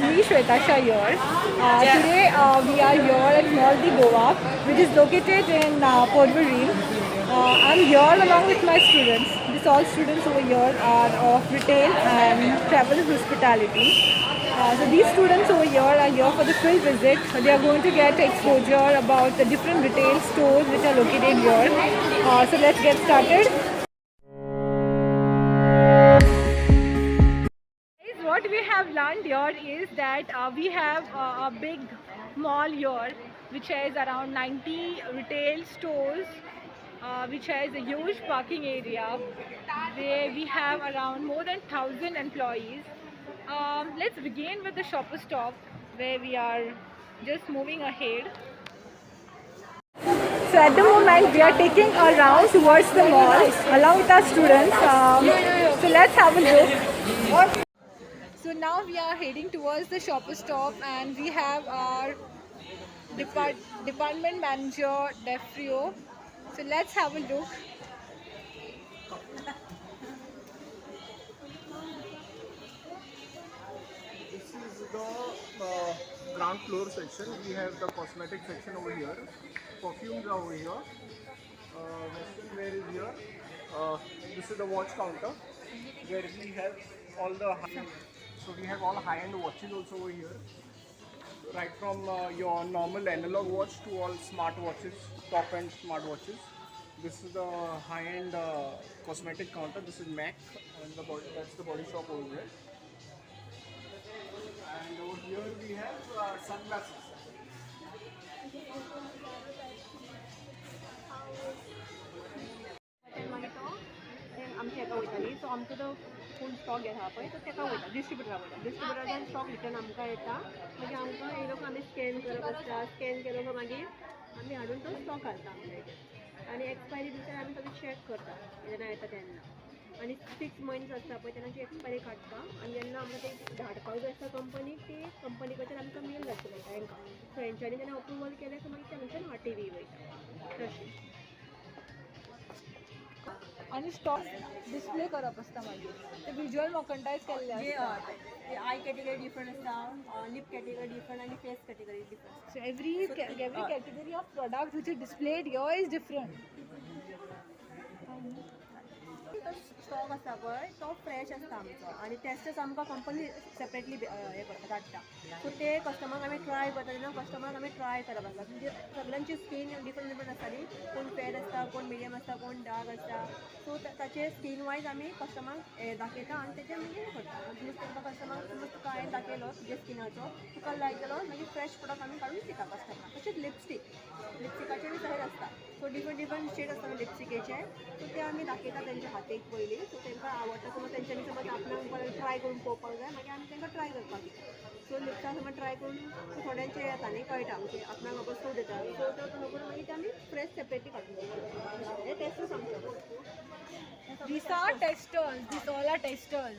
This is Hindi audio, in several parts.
me Shweta Shah here. Today we are here at Mall the Goa, which is located in Port Varil. I'm here along with my students. These all students over here are of retail and travel and hospitality. So these students over here are here for the field visit. They are going to get exposure about the different retail stores which are located here. So let's get started. What we have learned here is that we have a big mall here which has around 90 retail stores, which has a huge parking area where we have around more than 1,000 employees. Let's begin with the shopper stop where we are just moving ahead. So at the moment we are taking a round towards the mall along with our students. So let's have a look. So now we are heading towards the shopper stop and we have our department manager Defrio. So let's have a look. This is the ground floor section. We have the cosmetic section over here. Perfumes are over here. Western wear is here. This is the watch counter where we have all the so we have all high-end watches also over here. Right from your normal analog watch to all smart watches, top-end smart watches. This is the high-end cosmetic counter. This is MAC, and that's the body shop over here. And over here we have sunglasses. आमचे हाका वयताली सो आमचो तो फूल स्टॉक घेता पळय तो ताका वयता डिस्ट्रिब्युटरान स्टॉक रिटर्न आमकां येता मागीर आमकां येयलो काय आमी स्कॅन करप आसता स्कॅन केलो काय मागीर आमी हाडून तो स्टॉक घालता आमच्या आनी एक्सपायरी दिसा आमी सगळें चॅक करता जेन्ना येता तेन्ना आनी 6 मंथ्स आसता पळय तेन्नाची एक्सपायरी काडटा आनी जेन्ना आमकां ते धाडपाक जाय आसता कंपनीक ती कंपनी कडच्यान आमकां मेल धाडचो पडटा हांकां सो हेंच्यांनी जेन्ना अप्रुवल केलें काय मागीर ते आमच्यान RTV वयता तशें आणि स्टॉक डिस्प्ले करप आसता मागीर ते विज्युअल मोकंटायज केल्ले आसता. आय कॅटेगरी डिफरंट आसता लिप कॅटेगरी डिफरंट आनी face category different So every category of product which is displayed here is different. Stock आसता पळय तो फ्रेश आसता आमचो आनी तेच आमकां कंपनी सेपरेटली हें करता धाडटा सो ते कस्टमराक आमी ट्राय करता तेन्ना कस्टमराक आमी ट्राय करप आसता म्हणजे सगळ्यांची स्कीन डिफरंट डिफरंट आसता न्ही कोण फेर आसता कोण मिडियम आसता कोण डार्क आसता सो ताचे स्कीन वायज आमी कस्टमराक दाखयता आनी तेचे मागीर हें करता समज तुमकां कस्टमराक समज तुका हांवें दाखयलो तुजे स्किनाचो तुका लायक जालो मागीर फ्रेश प्रोडक्ट आमी काडून दिता कस्टमराक तशेंच लिपस्टिकाचे बी तशेंच आसता सो डिफरंट डिफरंट शेड आसता लिपस्टिकेचे सो ते आमी दाखयता तेंच्या हातीक पयलीं सो तांकां आवडटा समज तेंच्यांनी समज आपणाक ट्राय करून पळोवपाक जाय मागीर आमी तांकां ट्राय करपाक दिता सो लिपस्टाक समज ट्राय करून थोड्यांचे येता न्ही कळटा म्हणजे आपणाक बाबा सूट येता सो तो नको मागीर ते आमी फ्रेश सेपरेटली काडून हे टेस्ट सांगता These are testers. These all are testers.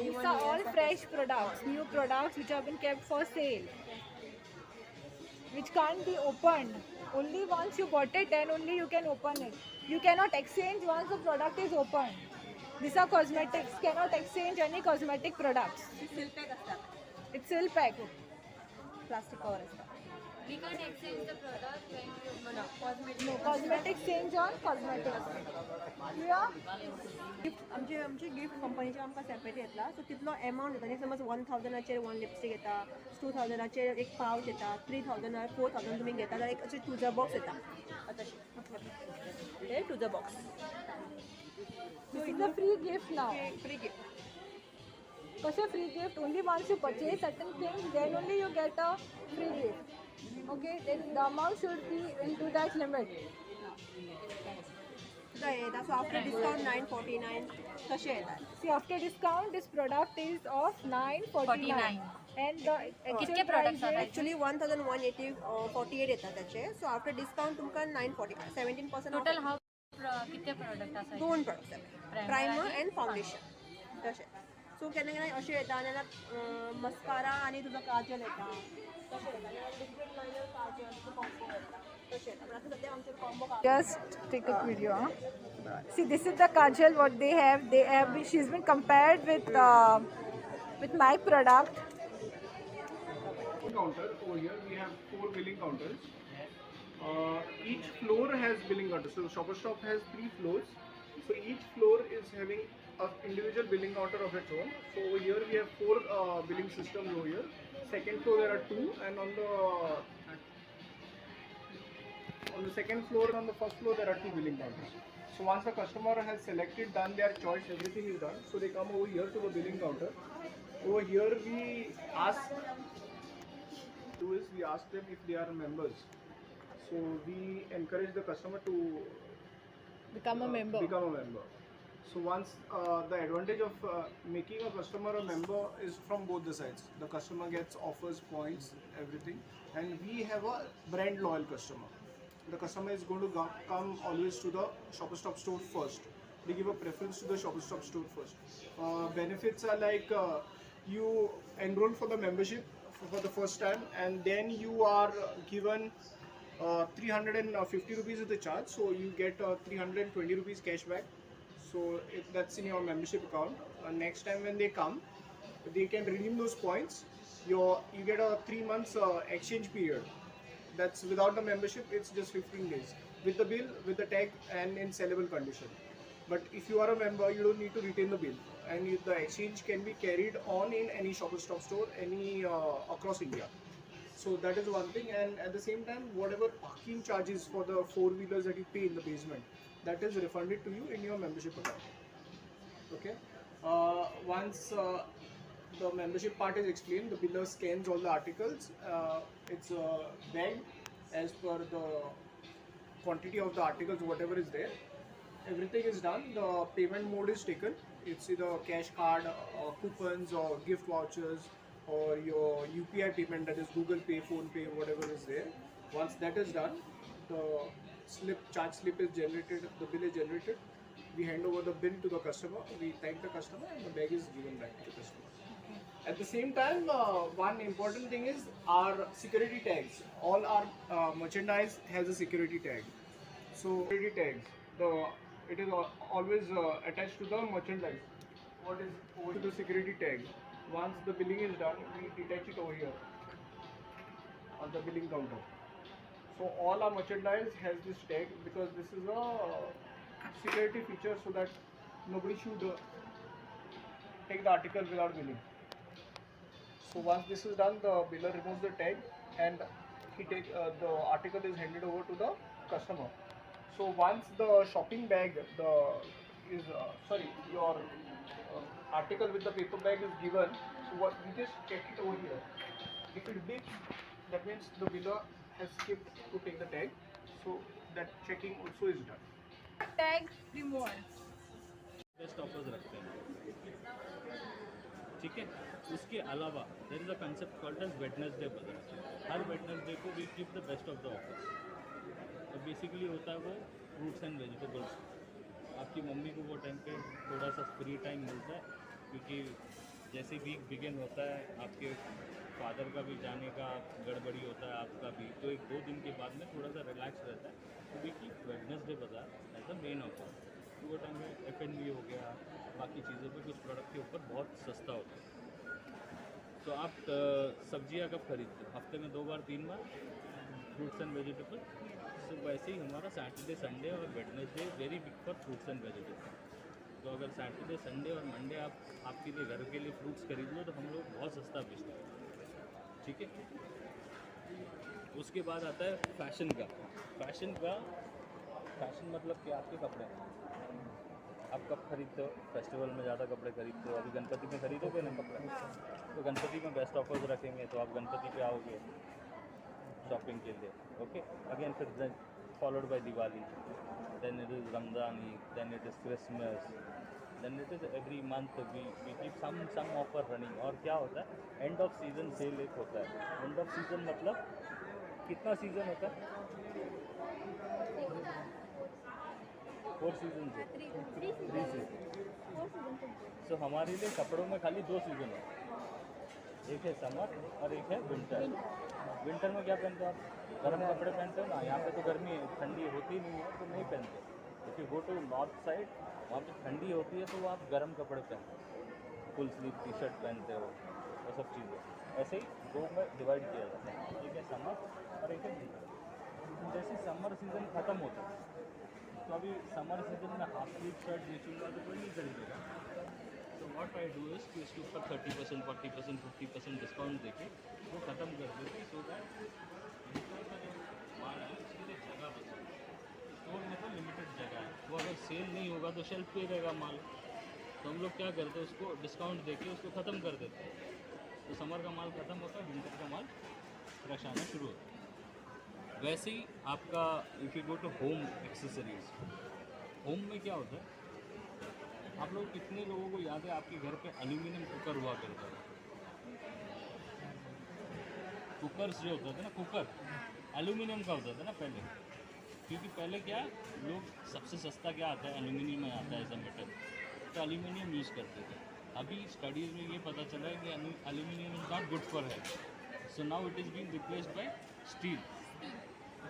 These are all fresh products, new products which have been kept for sale, which can't be opened. Only once you bought it, then only you can open it. You cannot exchange once the product is opened. These are cosmetics. Cannot exchange any cosmetic products. Seal pack आसता It's still packed. Plastic cover आसता We can't exchange the product when you No cosmetics change on cosmetics. Yeah. आमची गिफ्ट कंपनीचे आमकां सेपरेट येतला सो तितलो एमावंट येता न्ही समज 1000चेर 1 लिपस्टीक येता 2000चेर एक पावच येता 3000 4000 तुमी घेता जाल्यार एक अशें टुजर बॉक्स येता तशें हे टुजर box This is a free gift now. Free gift Kase free gift? Only once you purchase certain things, then only you get a free gift. Okay, then the amount should be into that limit. येता सो आफ्टर डिस्काउंट 949 तशें येता See, after discount, this product is of 949. And the कितके actual products price are is actually 1148 येता त्याचे सो आफ्टर डिस्काउंट तुमकां 940 17% total how कितके product आसा दोन प्रोडक्ट्स प्रायमर एंड फावंडेशन तशें सो केन्ना केन्ना अशें येता नाल्यार मस्कारा आनी तुजो काजल येता तशें येता डिफरंट लायनर काजल तुजो कॉम्बो येता तशें येता पण आतां सद्या आमचे combo just take a video. Huh? See, this is the kajal what they have. She's been compared with my product. Counter over here, we have 4 billing counters. Each floor has billing counter. So Shoppers Stop has 3 floors. So each floor is having an individual billing counter of its own. So over here we have 4 billing systems over here. Second floor there are 2, and on the second floor and on the first floor there are 2 billing counters. So once the customer has selected, done their choice, everything is done. So they come over here to the billing counter. Over here we ask them if they are members. So we encourage the customer to Become a member. So once the advantage of making a customer a member is from both the sides. The customer gets offers, points, everything, and we have a brand loyal customer. The customer is going to come always to the Shoppers Stop store first. They give a preference to the Shoppers Stop store first. Benefits are like you enroll for the membership for the first time, and then you are given 350 rupees is the charge, so you get 320 rupees cashback. So that's in your membership account. Next time when they come, they can redeem those points. You get a 3 months exchange period. That's without the membership, it's just 15 days. With the bill, with the tag, and in sellable condition. But if you are a member, you don't need to retain the bill, and the exchange can be carried on in any Shoppers Stop store, any across India. So that is one thing, and at the same time, whatever parking charges for the 4-wheelers that you pay in the basement, that is refunded to you in your membership account. Okay. Once the membership part is explained, the biller scans all the articles. It's bagged as per the quantity of the articles, whatever is there. Everything is done. The payment mode is taken. It's either cash card, coupons, or gift vouchers, or your UPI payment, that is Google Pay, Phone Pay, whatever is there. Once that is done, the charge slip is generated, the bill is generated. We hand over the bill to the customer. We thank the customer, and the bag is given back to the customer. At the same time, one important thing is our security tags. All our merchandise has a security tag. So security tags, it is always attached to the merchandise. What is over to the security tag? Once the billing is done, we detach it over here on the billing counter. So all our merchandise has this tag because this is a security feature, so that nobody should take the article without billing. So once this is done, the biller removes the tag, and the article is handed over to the customer. So once the shopping bag, your article with the paper bag is given, so what we just check it over here. If it beeps, that means the biller has skipped to take the tag. So that checking also is done. Tag removed. Best offers रखते हैं, ठीक है। उसके अलावा there is a concept called as Wednesday बाजार। हर वेडनेसडे को we keep the best of the offers. तो बेसिकली होता है वो फ्रूट्स एंड वेजिटेबल्स। आपकी मम्मी को वो टाइम पे थोड़ा सा फ्री टाइम मिलता है, क्योंकि जैसे वीक बिगिन होता है, आपके फादर का भी जाने का गड़बड़ी होता है, आपका भी, तो 1-2 दिन के बाद में थोड़ा सा रिलैक्स रहता है। तो वी कीप वेडनेसडे बाजार एज द मेन ऑफर। तो वो टाइम में F&B हो गया, बाकी चीज़ों पे कुछ प्रोडक्ट के ऊपर बहुत सस्ता होता है। तो आप सब्जियां कब खरीदते हो? हफ्ते में 2 बार 3 बार फ्रूट्स एंड वेजिटेबल। तो वैसे ही हमारा सैटरडे संडे और Wednesday very big for fruits and vegetable. तो अगर सैटरडे संडे और मंडे आप आपके लिए घर के लिए फ्रूट्स खरीद लो, तो हम लोग बहुत सस्ता बेचते हैं, ठीक है। उसके बाद आता है फैशन का। फैशन मतलब कि आपके कपड़े आप कब खरीदते हो? फेस्टिवल में ज़्यादा कपड़े खरीदते हो। अभी गणपति में खरीदोगे ना कपड़े, तो गणपति में बेस्ट ऑफर्स रखेंगे, तो आप गणपति पे आओगे शॉपिंग के लिए, ओके। अगेन फिर followed by Diwali, then it is Ramzan Eid, then it is Christmas, then it is every month we keep some offer running. और क्या होता है, एंड ऑफ सीज़न सेल एक होता है। एंड ऑफ सीज़न मतलब कितना सीज़न होता है? 4 सीजन से 3 सीजन। सो हमारे लिए कपड़ों में खाली 2 सीज़न है, एक है समर और एक है विंटर। विंटर में क्या पहनते हो आप? गर्म कपड़े पहनते हो ना। यहाँ पे तो गर्मी ठंडी होती नहीं है, तो नहीं पहनते। If you go to north side, वहाँ पे ठंडी होती है, तो वो आप गर्म कपड़े पहनते हो, फुल स्लीव टी शर्ट पहनते हो, वो सब चीज़ें। ऐसे ही दो में डिवाइड किया जाता है, एक है समर और एक है विंटर। जैसे समर सीज़न ख़त्म होता है तो अभी समर सीज़न में हाफ स्लीव शर्ट बेचूँगा तो कोई नहीं खरीदेगा। तो व्हाट आई डू इज़ कि इसके ऊपर 30%, 40%, 50% डिस्काउंट देके वो ख़त्म कर देते, सो दैट विंटर का जो माल है उसके लिए जगह बचे। स्टोर में तो लिमिटेड जगह है, वो अगर सेल नहीं होगा तो शेल्फ पे रहेगा माल, तो हम लोग क्या करते हैं उसको डिस्काउंट देके उसको ख़त्म कर देते हैं। तो समर का माल ख़त्म होता है, विंटर का माल फ्रेश आना शुरू होता है। वैसे ही आपका if you go to home accessories, home में क्या होता है, आप लोग कितने लोगों को याद है आपके घर पे एल्यूमिनियम कुकर हुआ करता था? कुकर्स जो होता था ना, कुकर एल्यूमिनियम का होता था ना पहले, क्योंकि पहले क्या लोग सबसे सस्ता क्या आता है, एल्यूमिनियम में आता है एज अ मेटल, तो एल्यूमिनियम यूज़ करते थे। अभी स्टडीज़ में ये पता चला है कि aluminium is not good for health, so now it is being replaced by steel.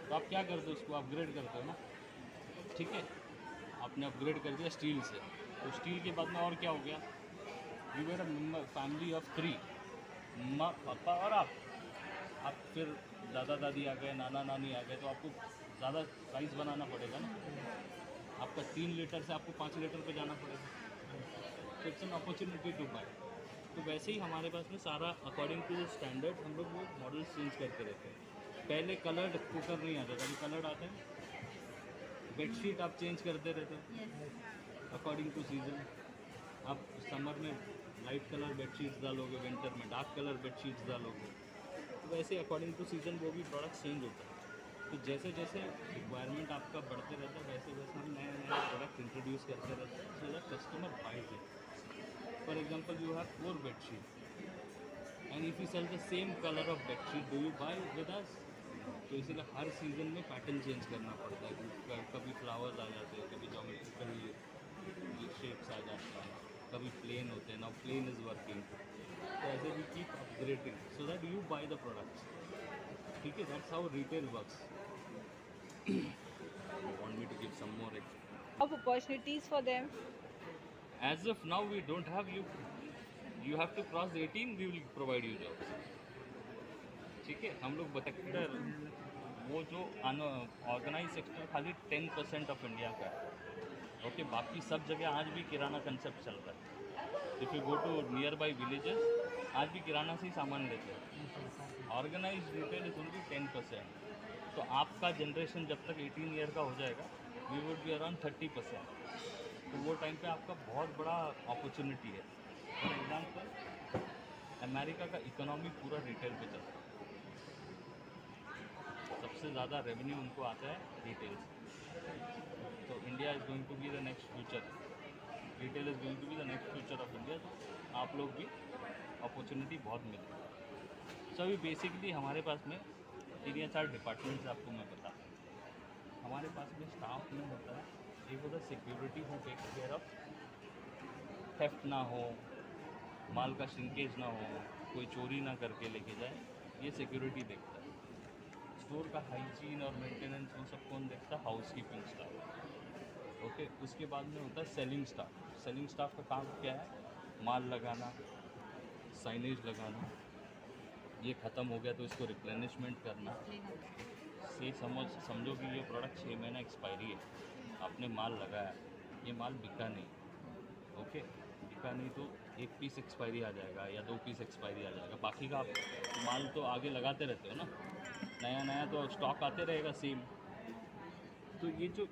तो आप क्या करते हो, उसको अपग्रेड करते हो ना, ठीक है, आपने अपग्रेड कर दिया स्टील से, तो स्टील के बाद में और क्या हो गया, you were a family of 3, mamma papa और आप फिर दादा दादी आ गए, नाना नानी आ गए, तो आपको ज़्यादा राइस बनाना पड़ेगा ना, आपका 3 लीटर से आपको 5 लीटर पे जाना पड़ेगा, तो it's an opportunity to buy. तो वैसे ही हमारे पास में सारा अकॉर्डिंग टू द स्टैंडर्ड हम लोग वो मॉडल्स चेंज करते रहते हैं। पहले कलर्ड कुकर नहीं आता था, अभी कलर्ड आते हैं। बेडशीट आप चेंज करते रहते हो अकॉर्डिंग टू सीजन। आप समर में लाइट कलर बेडशीट्स डालोगे, विंटर में डार्क कलर बेडशीट्स डालोगे, तो वैसे अकॉर्डिंग टू सीजन वो भी प्रोडक्ट चेंज होता है। तो जैसे जैसे रिक्वायरमेंट आपका बढ़ते रहता है, वैसे वैसे हम नए नए प्रोडक्ट इंट्रोड्यूस करते रहते हैं, so that customer buys it. For example you have 4 bedsheet and if you sell the same colour of bedsheet, do you buy with us? तो इसीलिए हर सीज़न में पैटर्न चेंज करना पड़ता है। कभी फ्लावर्स आ जाते हैं, कभी जोमेट्रिकल शेप्स आ जाते हैं, कभी प्लेन होते हैं, नाउ प्लेन इज़ वर्किंग, तो ऐसे we keep upgrading so that you buy the products, ठीक है, that's how retail works. You want me to give some more Of opportunities for them. as of now we don't have, you have to cross 18, we will provide you jobs, ठीक है। हम लोग सेक्टर वो जो ऑर्गेनाइज सेक्टर खाली 10% ऑफ इंडिया का है, ओके, बाकी सब जगह आज भी किराना कंसेप्ट चल रहा है। If you go to nearby villages, आज भी किराना से ही सामान लेते हैं। Organise retail is only 10%। तो आपका जनरेशन जब तक 18 ईयर का हो जाएगा, वी वुड बी अराउंड 30%। तो वो टाइम पे आपका बहुत बड़ा अपॉर्चुनिटी है। फॉर एग्जांपल अमेरिका का इकोनॉमी पूरा रिटेल पे चलता है, सबसे ज़्यादा रेवेन्यू उनको आता है रिटेल से। तो India is going to be the next future, retail is going to be the next future of India. तो आप लोग भी अपॉर्चुनिटी बहुत मिलती है। सो अभी बेसिकली हमारे पास में 3 या 4 डिपार्टमेंट्स आपको मैं बता दूँ। हमारे पास में स्टाफ में होता है, एक होता है security, who take care of theft ना हो, माल का श्रिंकेज ना हो, कोई चोरी ना करके लेके जाए, ये सिक्योरिटी देखता है। स्टोर का हाइजीन और मेंटेनेंस वो सब कौन देखता है? Housekeeping staff, okay. उसके बाद में होता है सेलिंग स्टाफ। सेलिंग स्टाफ का काम क्या है? माल लगाना, साइनेज लगाना, ये ख़त्म हो गया तो इसको रिप्लेनिशमेंट करना। से समझो कि ये प्रोडक्ट 6 महीना एक्सपायरी है, आपने माल लगाया, ये माल बिका नहीं, ओके, बिका नहीं तो 1 पीस एक्सपायरी आ जाएगा या 2 पीस एक्सपायरी आ जाएगा, बाकी का आप माल तो आगे लगाते रहते हो ना, नया नया तो स्टॉक आते रहेगा सेम। तो ये जो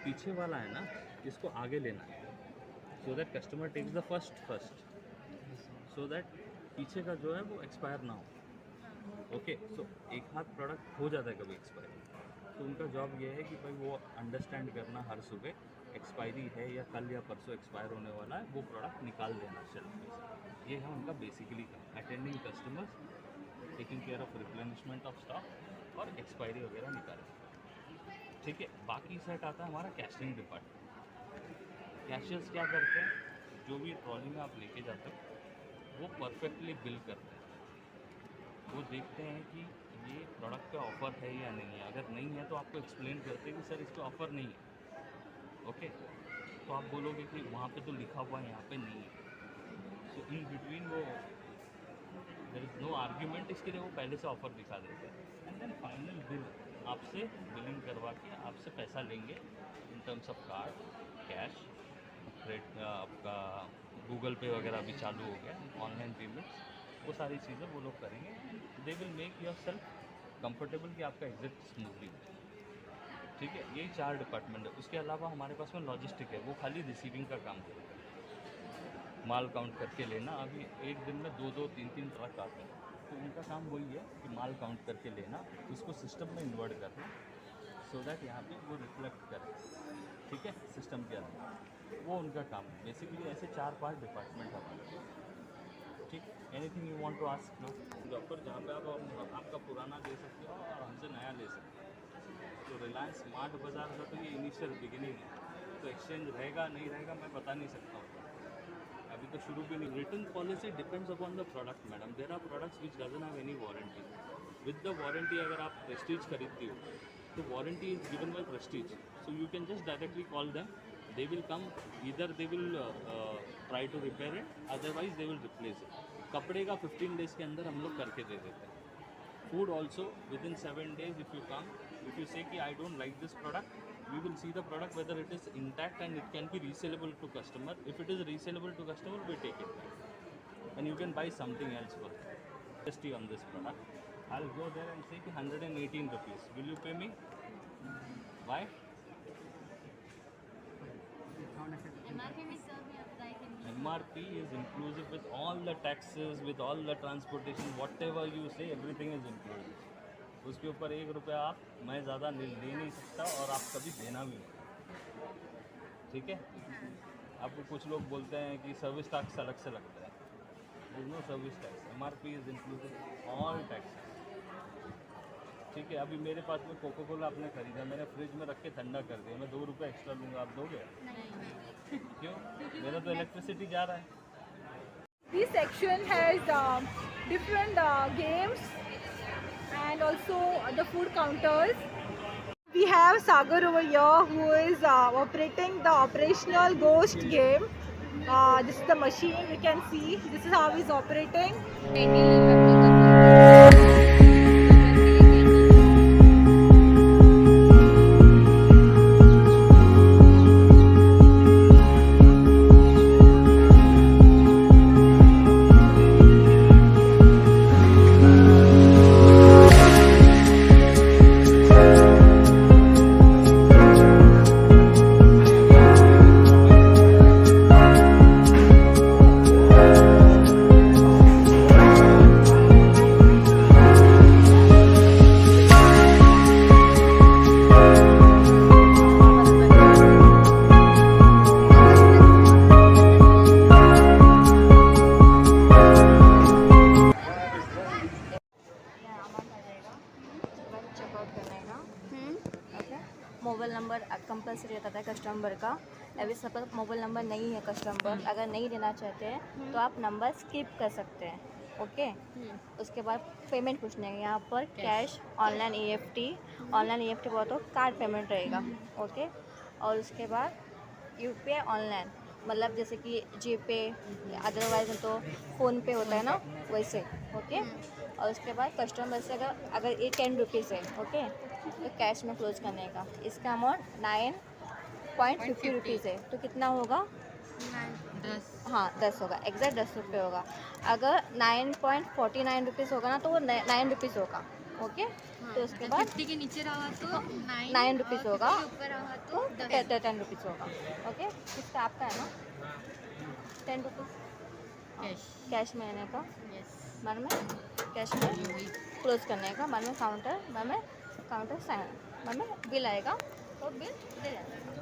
पीछे वाला है ना, इसको आगे लेना है, so that customer takes the first, so that पीछे का जो है वो एक्सपायर ना हो, ओके। सो एक हाथ प्रोडक्ट हो जाता है कभी एक्सपायरी, तो उनका जॉब ये है कि भाई वो अंडरस्टैंड करना हर सुबह एक्सपायरी है या कल या परसों एक्सपायर होने वाला है, वो प्रोडक्ट निकाल देना शेल्फ में से। ये है उनका बेसिकली काम, attending customers, taking care of replenishment of stock और एक्सपायरी वगैरह निकालें, ठीक है। बाकी सेट आता है हमारा कैशिंग डिपार्टमेंट। कैशियर्स क्या करते हैं? जो भी ट्रॉली में आप लेके जाते हो वो परफेक्टली बिल करते हैं, वो देखते हैं कि ये प्रोडक्ट पे ऑफ़र है या नहीं है। अगर नहीं है तो आपको एक्सप्लेन करते हैं कि सर इस पर ऑफ़र नहीं है, ओके। तो आप बोलोगे कि वहाँ पे तो लिखा हुआ है, यहाँ पे नहीं है। सो इन बिटवीन वो देयर इज़ नो आर्ग्यूमेंट, इसके लिए वो पहले से ऑफर दिखा देते हैं एंड देन फाइनल बिल आपसे बिलिंग करवा के आपसे पैसा लेंगे in terms of card, cash, credit, आपका गूगल पे वगैरह भी चालू हो गया, ऑनलाइन पेमेंट्स, वो सारी चीज़ें वो लोग करेंगे। They will make your self comfortable कि आपका एग्जिट स्मूथली हो। ठीक है, यही 4 डिपार्टमेंट है। उसके अलावा हमारे पास में लॉजिस्टिक है, वो खाली रिसीविंग का काम करेगा, माल काउंट करके लेना। अभी एक दिन में 2-2, 3-3 ट्रक आते हैं, तो उनका काम वही है कि माल काउंट करके लेना, उसको सिस्टम में इन्वर्ट करना सो दैट यहाँ पे वो रिफ्लेक्ट करे। ठीक है, सिस्टम के अंदर वो उनका काम है। बेसिकली ऐसे 4-5 डिपार्टमेंट हमारे। ठीक, anything you want to ask now? Offer जहाँ पे आप आपका पुराना ले सकते हो और हमसे नया ले सकते हो। तो रिलायंस स्मार्ट बाज़ार का तो ये इनिशियल बिगिनिंग है, तो एक्सचेंज रहेगा नहीं रहेगा मैं बता नहीं सकता हूँ, अभी तो शुरू भी नहीं। Return policy depends upon the product madam. There are products which doesn't have any warranty. With the warranty अगर आप प्रेस्टीज खरीदती हो तो warranty is given by Prestige, so you can just directly call them, they will come, either they will try to repair it, otherwise they will replace it. कपड़े का 15 डेज़ के अंदर हम लोग करके दे देते हैं। Food also with in 7 days if you come, if you से कि I don't like this product, we will see the product whether it is intact and it can be resellable to customer. If it is resellable to customer, we take it back and you can buy something else for GST on this product. I'll go there and say 118 rupees. Will you pay me? Why? MRP में सब है प्राइस है। MRP is inclusive with all the taxes, with all the transportation, whatever you say, everything is included. उसके ऊपर 1 रुपया आप मैं ज़्यादा ले नहीं सकता और आप कभी देना भी नहीं। ठीक है, आपको कुछ लोग बोलते हैं कि सर्विस टैक्स अलग से लगता है, there is no service tax, MRP is included all tax. ठीक है, अभी मेरे पास में कोको कोला आपने खरीदा, मैंने फ्रिज में रख के ठंडा कर दिया, मैं 2 रुपये एक्स्ट्रा लूँगा, आप दोगे? क्यों? मेरा तो इलेक्ट्रिसिटी जा रहा है। This section has different games and also the food counters. We have Sagar over here who is operating the operational ghost game. This is the machine you can see. This is how he's operating. Mobile number compulsory रहता है कस्टमर का। अभी सबका मोबाइल नंबर नहीं है कस्टमर, अगर नहीं देना चाहते हैं तो आप नंबर स्किप कर सकते हैं। ओके, उसके बाद पेमेंट पूछने हैं यहाँ पर, कैश, ऑनलाइन EFT बहुत हो, कार्ड पेमेंट रहेगा। ओके, और उसके बाद UPI ऑनलाइन, मतलब जैसे कि GPay, अदरवाइज तो फ़ोन पे होता है ना, वैसे। ओके, और उसके बाद कस्टमर से अगर ये 10 रुपीज़ है, ओके, तो कैश में क्लोज करने का। इसका अमाउंट 9.50 रुपीज़ है, तो कितना होगा? 10 होगा, एग्जैक्ट 10 रुपये होगा। अगर 9.49 रुपीज़ होगा ना, तो वो 9 रुपीज़ होगा। ओके, तो उसके बाद 50 के नीचे रहा तो 9 रुपीज़ होगा, ऊपर रहा तो 10 रुपीज़ होगा। ओके, इसका आपका है ना 10 रुपीज़ कैश में लेने का, बाद में कैश में क्लोज करने का, बाद में काउंटर साइन, बाद में बिल आएगा तो बिल दे जाएगा।